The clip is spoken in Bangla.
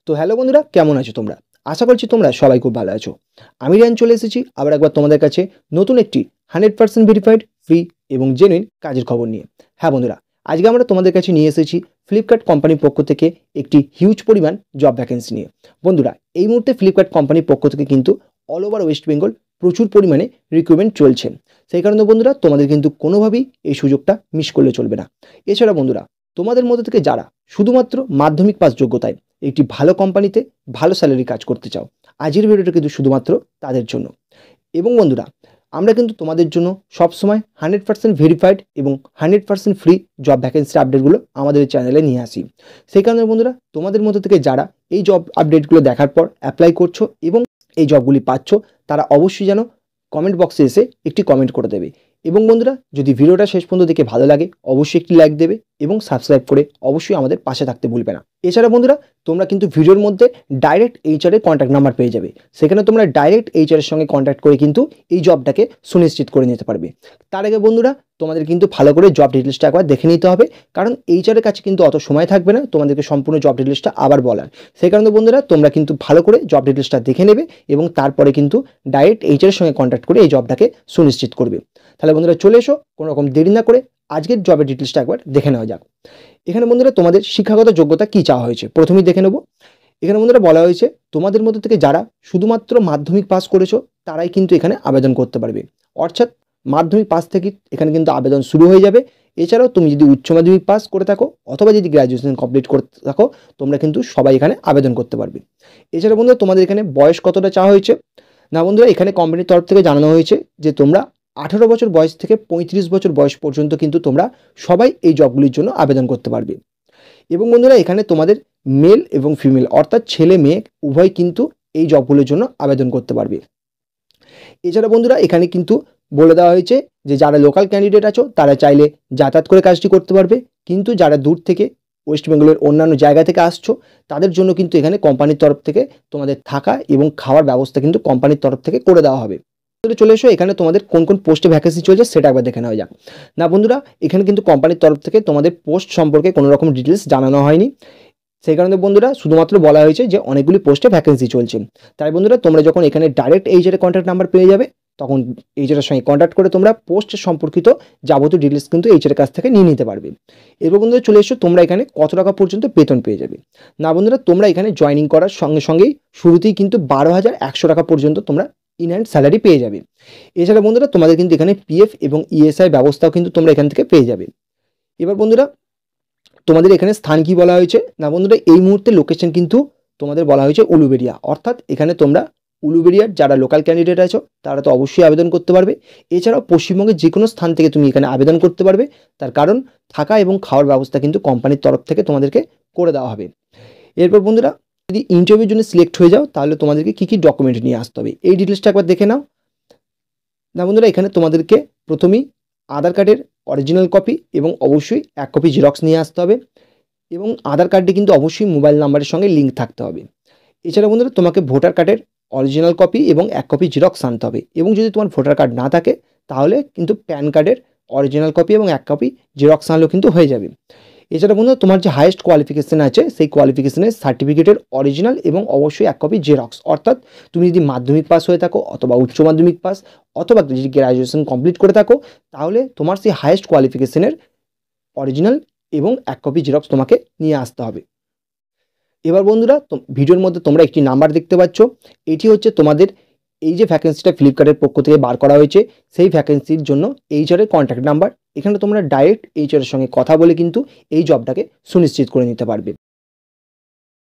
তো হ্যালো বন্ধুরা, কেমন আছো তোমরা? আশা করছি তোমরা সবাই খুব ভালো আছো। আমি রিয়ান চলে এসেছি আবার একবার তোমাদের কাছে নতুন একটি 100% ভেরিফাইড, ফ্রি এবং জেনুইন কাজের খবর নিয়ে। হ্যাঁ বন্ধুরা, আজকে আমরা তোমাদের কাছে নিয়ে এসেছি ফ্লিপকার্ট কোম্পানির পক্ষ থেকে একটি হিউজ পরিমাণ জব ভ্যাকেন্সি নিয়ে। বন্ধুরা, এই মুহূর্তে ফ্লিপকার্ট কোম্পানির পক্ষ থেকে কিন্তু অল ওভার ওয়েস্ট বেঙ্গল প্রচুর পরিমাণে রিক্রুটমেন্ট চলছে। সেই কারণে বন্ধুরা, তোমাদের কিন্তু কোনোভাবেই এই সুযোগটা মিস করলে চলবে না। এছাড়া বন্ধুরা, তোমাদের মধ্যে থেকে যারা শুধুমাত্র মাধ্যমিক পাস যোগ্যতায় একটি ভালো কোম্পানিতে ভালো স্যালারি কাজ করতে চাও, আজকের ভিডিওটা কিন্তু শুধুমাত্র তাদের জন্য। এবং বন্ধুরা, আমরা কিন্তু তোমাদের জন্য সবসময় 100% ভেরিফাইড এবং 100% ফ্রি জব ভ্যাকেন্সির আপডেটগুলো আমাদের চ্যানেলে নিয়ে আসি। সেই কারণে বন্ধুরা, তোমাদের মধ্যে থেকে যারা এই জব আপডেটগুলো দেখার পর অ্যাপ্লাই করছো এবং এই জবগুলি পাচ্ছ, তারা অবশ্যই যেন কমেন্ট বক্সে এসে একটি কমেন্ট করে দেবে। এবং বন্ধুরা, যদি ভিডিওটা শেষ পর্যন্ত দেখে ভালো লাগে, অবশ্যই একটি লাইক দেবে এবং সাবস্ক্রাইব করে অবশ্যই আমাদের পাশে থাকতে ভুলবে না। এছাড়া বন্ধুরা, তোমরা কিন্তু ভিডিওর মধ্যে ডাইরেক্ট এইচআরের কন্ট্যাক্ট নাম্বার পেয়ে যাবে। সেখানে তোমরা ডাইরেক্ট এইচআরের সঙ্গে কন্ট্যাক্ট করে কিন্তু এই জবটাকে সুনিশ্চিত করে নিতে পারবে। তার আগে বন্ধুরা, তোমাদের কিন্তু ভালো করে জব ডিটেলসটা একবার দেখে নিতে হবে, কারণ এইচআরের কাছে কিন্তু অত সময় থাকবে না তোমাদেরকে সম্পূর্ণ জব ডিটেলসটা আবার বলার। সেই কারণে বন্ধুরা, তোমরা কিন্তু ভালো করে জব ডিটেলসটা দেখে নেবে এবং তারপরে কিন্তু ডাইরেক্ট এইচআরের সঙ্গে কন্ট্যাক্ট করে এই জবটাকে সুনিশ্চিত করবে। তাহলে বন্ধুরা, চলে এসো, কোনো রকম দেরি না করে আজকের জবের ডিটেলসটা একবার দেখে নেওয়া যাক। এখানে বন্ধুরা, তোমাদের শিক্ষাগত যোগ্যতা কী চাওয়া হয়েছে প্রথমেই দেখে নেব। এখানে বন্ধুরা বলা হয়েছে, তোমাদের মধ্যে থেকে যারা শুধুমাত্র মাধ্যমিক পাস করেছো তারাই কিন্তু এখানে আবেদন করতে পারবে। অর্থাৎ মাধ্যমিক পাস থেকে এখানে কিন্তু আবেদন শুরু হয়ে যাবে। এছাড়াও তুমি যদি উচ্চ মাধ্যমিক পাস করে থাকো অথবা যদি গ্র্যাজুয়েশন কমপ্লিট করতে থাকো, তোমরা কিন্তু সবাই এখানে আবেদন করতে পারবে। এছাড়া বন্ধুরা, তোমাদের এখানে বয়স কতটা চাওয়া হয়েছে না বন্ধুরা, এখানে কোম্পানির তরফ থেকে জানানো হয়েছে যে তোমরা 18 বছর বয়স থেকে 35 বছর বয়স পর্যন্ত কিন্তু তোমরা সবাই এই জবগুলির জন্য আবেদন করতে পারবে। এবং বন্ধুরা, এখানে তোমাদের মেল এবং ফিমেল অর্থাৎ ছেলে মেয়ে উভয় কিন্তু এই জবগুলোর জন্য আবেদন করতে পারবে। এছাড়া বন্ধুরা, এখানে কিন্তু বলে দেওয়া হয়েছে যে যারা লোকাল ক্যান্ডিডেট আছো তারা চাইলে যাতায়াত করে কাজটি করতে পারবে, কিন্তু যারা দূর থেকে ওয়েস্ট বেঙ্গলের অন্যান্য জায়গা থেকে আসছো তাদের জন্য কিন্তু এখানে কোম্পানির তরফ থেকে তোমাদের থাকা এবং খাওয়ার ব্যবস্থা কিন্তু কোম্পানির তরফ থেকে করে দেওয়া হবে। চলে এসো, এখানে তোমাদের কোন কোন পোস্টে ভ্যাকেন্সি চলছে সেটা একবার দেখে নেওয়া যাক। না বন্ধুরা, এখানে কিন্তু কোম্পানির তরফ থেকে তোমাদের পোস্ট সম্পর্কে কোনো রকম ডিটেলস জানানো হয়নি। সেই কারণে বন্ধুরা, শুধুমাত্র বলা হয়েছে যে অনেকগুলি পোস্টে ভ্যাকেন্সি চলছে। তাই বন্ধুরা, তোমরা যখন এখানে ডাইরেক্ট এইচআরের কন্ট্যাক্ট নাম্বার পেয়ে যাবে, তখন এইচআরের সঙ্গে কন্ট্যাক্ট করে তোমরা পোস্টের সম্পর্কিত যাবতীয় ডিটেলস কিন্তু এইচআরের কাছ থেকে নিয়ে নিতে পারবে। এরপর বন্ধুরা চলে এসো, তোমরা এখানে কত টাকা পর্যন্ত বেতন পেয়ে যাবে। না বন্ধুরা, তোমরা এখানে জয়েনিং করার সঙ্গে সঙ্গেই শুরুতেই কিন্তু 12,100 টাকা পর্যন্ত তোমরা ইন হ্যান্ড স্যালারি পেয়ে যাবে। এছাড়া বন্ধুরা, তোমাদের কিন্তু এখানে পিএফ এবং ইএসআই ব্যবস্থাও কিন্তু তোমরা এখান থেকে পেয়ে যাবে। এবার বন্ধুরা, তোমাদের এখানে স্থান কি বলা হয়েছে না বন্ধুরা, এই মুহূর্তে লোকেশন কিন্তু তোমাদের বলা হয়েছে উলুবেড়িয়া। অর্থাৎ এখানে তোমরা উলুবেড়িয়ার যারা লোকাল ক্যান্ডিডেট আছো তারা তো অবশ্যই আবেদন করতে পারবে। এছাড়াও পশ্চিমবঙ্গের যে কোনো স্থান থেকে তুমি এখানে আবেদন করতে পারবে, তার কারণ থাকা এবং খাওয়ার ব্যবস্থা কিন্তু কোম্পানির তরফ থেকে তোমাদেরকে করে দেওয়া হবে। এরপর বন্ধুরা, যদি ইন্টারভিউর জন্য সিলেক্ট হয়ে যাও তাহলে তোমাদেরকে কী কী ডকুমেন্ট নিয়ে আসতে হবে এই ডিটেলসটা একবার দেখে নাও। না বন্ধুরা, এখানে তোমাদেরকে প্রথমেই আধার কার্ডের অরিজিনাল কপি এবং অবশ্যই 1 কপি জেরক্স নিয়ে আসতে হবে এবং আধার কার্ডটি কিন্তু অবশ্যই মোবাইল নাম্বারের সঙ্গে লিঙ্ক থাকতে হবে। এছাড়া বন্ধুরা, তোমাকে ভোটার কার্ডের অরিজিনাল কপি এবং 1 কপি জেরক্স আনতে হবে, এবং যদি তোমার ভোটার কার্ড না থাকে তাহলে কিন্তু প্যান কার্ডের অরিজিনাল কপি এবং 1 কপি জেরক্স আনলেও কিন্তু হয়ে যাবে। এছাড়া বন্ধুরা, তোমার যে হাইয়েস্ট কোয়ালিফিকেশান আছে সেই কোয়ালিফিকেশানের সার্টিফিকেটের অরিজিনাল এবং অবশ্যই 1 কপি জেরক্স। অর্থাৎ তুমি যদি মাধ্যমিক পাস হয়ে থাকো অথবা উচ্চ মাধ্যমিক পাস অথবা যদি গ্র্যাজুয়েশন কমপ্লিট করে থাকো, তাহলে তোমার সেই হাইয়েস্ট কোয়ালিফিকেশানের অরিজিনাল এবং 1 কপি জেরক্স তোমাকে নিয়ে আসতে হবে। এবার বন্ধুরা, ভিডিওর মধ্যে তোমরা একটি নাম্বার দেখতে পাচ্ছ, এটি হচ্ছে তোমাদের এই যে ভ্যাকেন্সিটা ফ্লিপকার্টের পক্ষ থেকে বার করা হয়েছে সেই ভ্যাকেন্সির জন্য এইচআরের কন্ট্যাক্ট নাম্বার। এখানে তোমরা ডাইরেক্ট এইচআরের সঙ্গে কথা বলে কিন্তু এই জবটাকে সুনিশ্চিত করে নিতে পারবে।